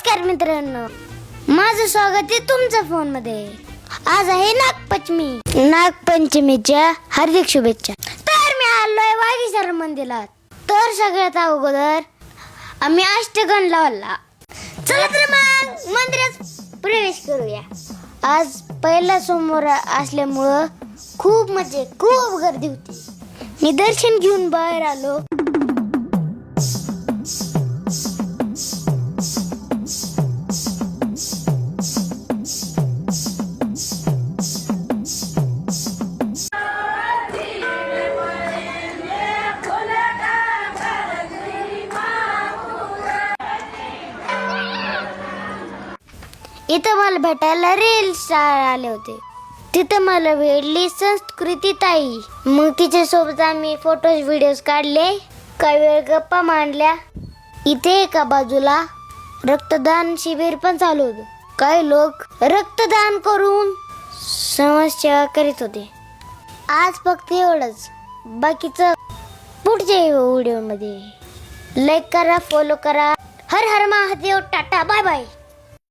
नमस्कार मित्रांनो, माझं स्वागत आहे तुमच्या फोन मध्ये। आज आहे नागपंचमीच्या हार्दिक शुभेच्छा। तर मी आलोय वागीसर मंदिरात। तर सगळ्यात अगोदर आम्ही अष्टगंध लावला। चला तर मग मंदिरात प्रवेश करूया। आज पहिला सोमवार असल्यामुळं खूप गर्दी होती। मी दर्शन घेऊन बाहेर आलो। इथं मला भेटायला रील स्टार आले होते। तिथं मला भेटली संस्कृती ताई। मग तिच्या सोबत आम्ही फोटोज व्हिडिओज काढले, काही वेळ गप्पा मांडल्या। इथे एका बाजूला रक्तदान शिबिर पण चालू होतं। काही लोक रक्तदान करून समाजसेवा करीत होते। आज फक्त एवढंच, बाकीचं पुढच्या व्हिडिओ मध्ये। लाईक करा, फॉलो करा। हर हर महादेव, टाटा, बाय बाय।